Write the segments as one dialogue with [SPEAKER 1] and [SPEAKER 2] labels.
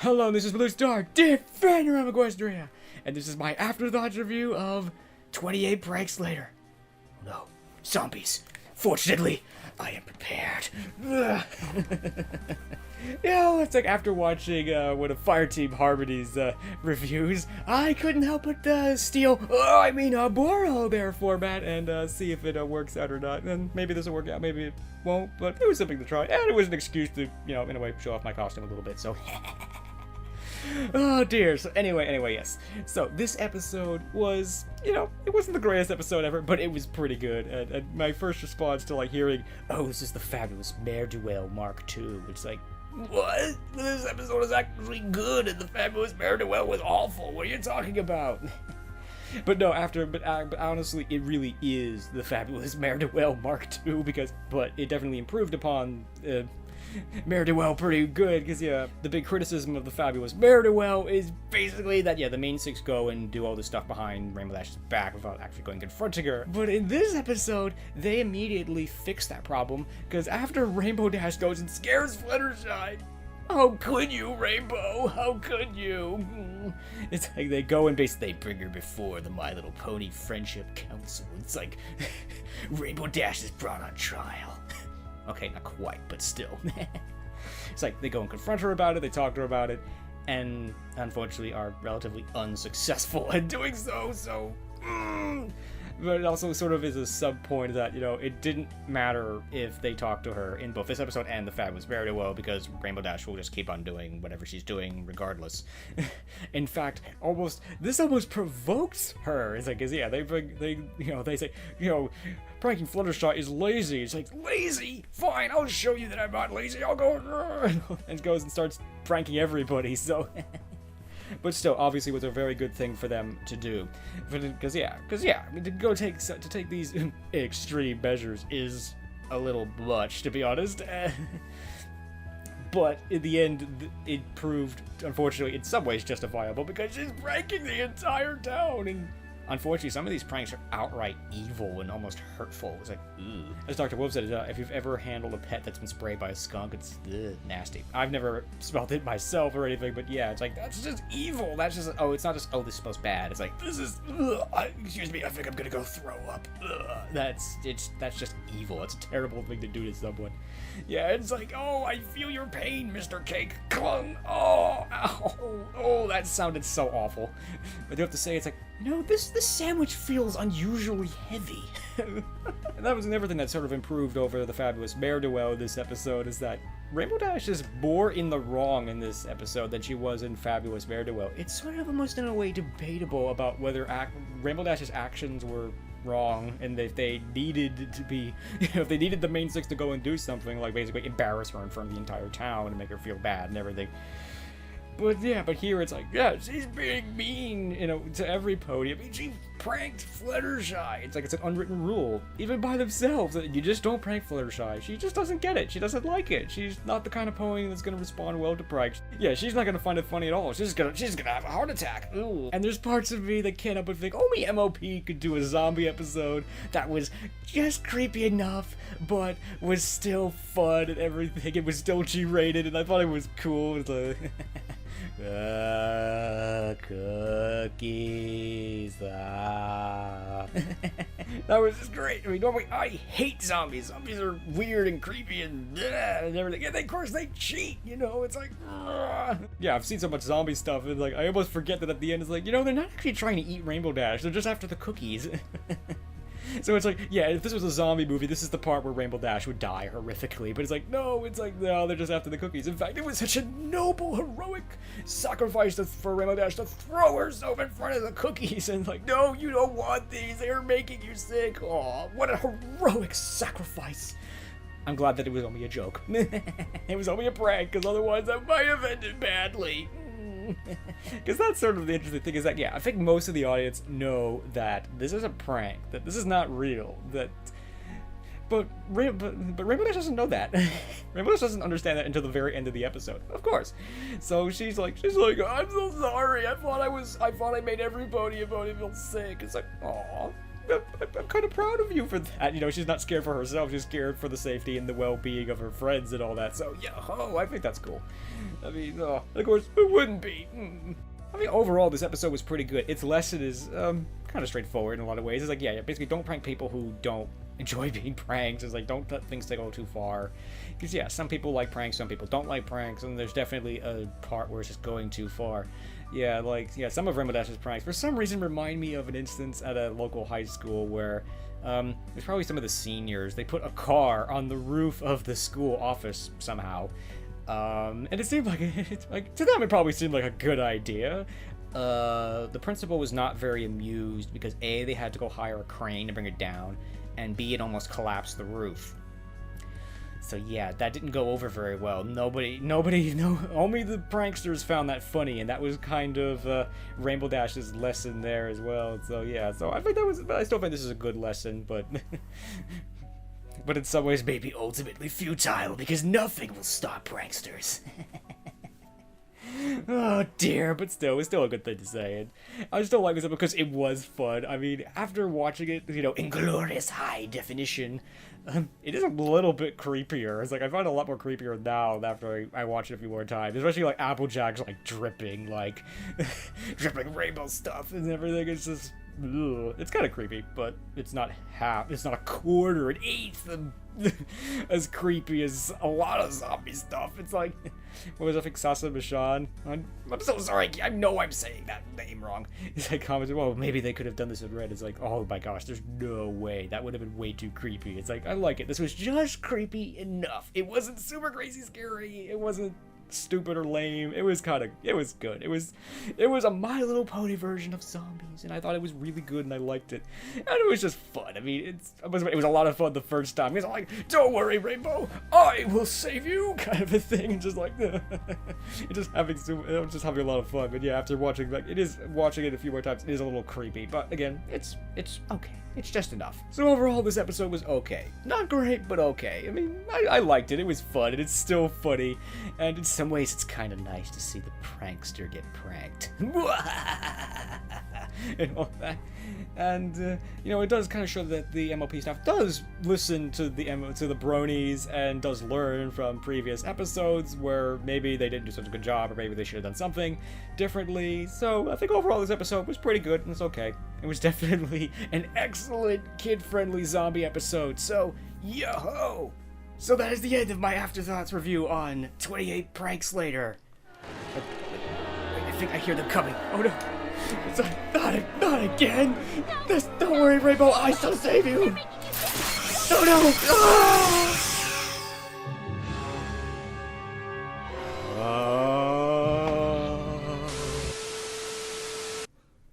[SPEAKER 1] Hello, this is BlueStar, Defender of Equestria, and this is my AfterThoughts review of 28 pranks later. No, zombies. Fortunately, I am prepared. Yeah, it's like after watching one of Fireteam Harmony's reviews, I couldn't help but borrow their format and see if it works out or not. And maybe this will work out, maybe it won't, but it was something to try, and it was an excuse to, in a way, show off my costume a little bit, so... Oh dear. So anyway, yes. So this episode was, it wasn't the greatest episode ever, but it was pretty good. And my first response to hearing, oh, this is the fabulous Mare Duel Mark II, it's like, what? This episode is actually good, and the fabulous Mare Duel was awful. What are you talking about? But no, but honestly, it really is the fabulous Mare Duel Mark II but it definitely improved upon. Mare Duel pretty good, because the big criticism of the fabulous Mare Duel is basically that the main six go and do all this stuff behind Rainbow Dash's back without actually going and confronting her. But in this episode, they immediately fix that problem, because after Rainbow Dash goes and scares Fluttershy, how could you, Rainbow? How could you? It's like they go and basically bring her before the My Little Pony Friendship Council. It's like, Rainbow Dash is brought on trial. Okay, not quite, but still. It's like they go and confront her about it, they talk to her about it, and unfortunately are relatively unsuccessful at doing so, But it also sort of is a sub-point that, it didn't matter if they talked to her in both this episode and the fabulous Mare Duel, because Rainbow Dash will just keep on doing whatever she's doing regardless. In fact, this almost provokes her. It's like, they say, pranking Fluttershy is lazy. It's like, lazy? Fine, I'll show you that I'm not lazy. I'll go, and goes and starts pranking everybody, so... But still, obviously, was a very good thing for them to do, because to take these extreme measures is a little much, to be honest. But in the end, it proved, unfortunately, in some ways justifiable, because she's pranking the entire town, and unfortunately, some of these pranks are outright evil and almost hurtful. It's like, ugh. As Dr. Wolf said, if you've ever handled a pet that's been sprayed by a skunk, it's nasty. I've never smelled it myself or anything, but yeah, it's like, that's just evil. That's just, it's not just, this smells bad. It's like, this is, excuse me, I think I'm gonna go throw up. That's just evil. It's a terrible thing to do to someone. Yeah, it's like, I feel your pain, Mr. Cake. Clung. Oh, ow. Oh, that sounded so awful. But you have to say, it's like, this sandwich feels unusually heavy. And that was another thing that sort of improved over the fabulous Mare Duel this episode, is that Rainbow Dash is more in the wrong in this episode than she was in fabulous Mare Duel. It's sort of almost in a way debatable about whether Rainbow Dash's actions were wrong, and if they needed to be, if they needed the main six to go and do something, like basically embarrass her in front of the entire town and make her feel bad and everything. But here it's like, she's being mean, to every pony. I mean, she pranked Fluttershy. It's like it's an unwritten rule, even by themselves, that you just don't prank Fluttershy. She just doesn't get it. She doesn't like it. She's not the kind of pony that's gonna respond well to pranks. Yeah, she's not gonna find it funny at all. She's gonna have a heart attack. Ooh. And there's parts of me that can't help but think only MLP could do a zombie episode that was just creepy enough, but was still fun and everything. It was still G-rated, and I thought it was cool. It's like cookies. That was just great. I mean, normally I hate zombies. Zombies are weird and creepy and everything. And of course they cheat. It's like, yeah, I've seen so much zombie stuff, and I almost forget that at the end it's like, they're not actually trying to eat Rainbow Dash. They're just after the cookies. So it's like, if this was a zombie movie, this is the part where Rainbow Dash would die horrifically. But it's like, no, they're just after the cookies. In fact, it was such a noble, heroic sacrifice for Rainbow Dash to throw herself in front of the cookies. And no, you don't want these. They are making you sick. Oh, what a heroic sacrifice. I'm glad that it was only a joke. It was only a prank, because otherwise I might have ended badly. Because that's sort of the interesting thing, is that, I think most of the audience know that this is a prank, that this is not real, but Rainbow Dash doesn't know that. Rainbow Dash doesn't understand that until the very end of the episode, of course. So she's like, I'm so sorry, I thought I made every pony feel sick. It's like, aw, I'm kind of proud of you for that. You know, she's not scared for herself. She's scared for the safety and the well-being of her friends and all that. So, yeah, I think that's cool. I mean, of course, it wouldn't be. I mean, overall, this episode was pretty good. Its lesson is kind of straightforward in a lot of ways. It's like, yeah, basically don't prank people who don't enjoy being pranked. It's like, don't let things go too far. Because, yeah, some people like pranks, some people don't like pranks, and there's definitely a part where it's just going too far. Yeah, like, yeah, some of Rainbow Dash's pranks, for some reason, remind me of an instance at a local high school where, there's probably some of the seniors, they put a car on the roof of the school office somehow. And it seemed like, to them it probably seemed like a good idea. The principal was not very amused because A, they had to go hire a crane to bring it down, and B, it almost collapsed the roof. So yeah, that didn't go over very well. Only the pranksters found that funny, and that was kind of Rainbow Dash's lesson there as well. So yeah, so I think I still think this is a good lesson, but but in some ways maybe ultimately futile because nothing will stop pranksters. Oh dear, but still, it's still a good thing to say. And I still like this because it was fun. I mean, after watching it, you know, in glorious high definition, it is a little bit creepier. It's like, I find it a lot more creepier now after I watch it a few more times. Especially, like, Applejack's, like, dripping, like, dripping rainbow stuff and everything. It's just, ugh. It's kind of creepy, but it's not it's not a quarter, an eighth of as creepy as a lot of zombie stuff. It's like, what was I think, Sasa Bashan? I'm so sorry, I know I'm saying that name wrong. It's like commented, well, maybe they could have done this in red. It's like, oh my gosh, there's no way. That would have been way too creepy. It's like, I like it. This was just creepy enough. It wasn't super crazy scary. It wasn't stupid or lame. It was good. It was a My Little Pony version of zombies, and I thought it was really good, and I liked it, and it was just fun. I mean, it was a lot of fun the first time. It's like, don't worry, Rainbow, I will save you, kind of a thing, and just like, just having a lot of fun. But yeah, after watching watching it a few more times, it is a little creepy, but again, it's okay. It's just enough. So overall, this episode was okay. Not great, but okay. I mean, I liked it. It was fun, and it's still funny. And in some ways, it's kind of nice to see the prankster get pranked. And all that. And, you know, it does kind of show that the MLP staff does listen to the bronies and does learn from previous episodes where maybe they didn't do such a good job or maybe they should have done something differently. So I think overall this episode was pretty good and it's okay. It was definitely an excellent kid-friendly zombie episode, so yo-ho! So that is the end of my AfterThoughts review on 28 Pranks Later. Wait, I think I hear them coming. Oh no! It's like, not again! Don't worry, Rainbow, I shall save you! Oh no!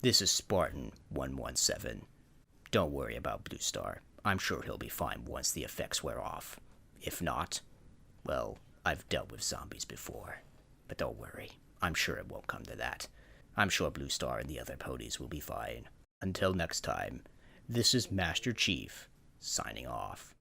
[SPEAKER 1] This is Spartan 117. Don't worry about Blue Star. I'm sure he'll be fine once the effects wear off. If not, well, I've dealt with zombies before. But don't worry, I'm sure it won't come to that. I'm sure Blue Star and the other ponies will be fine. Until next time, this is Master Chief, signing off.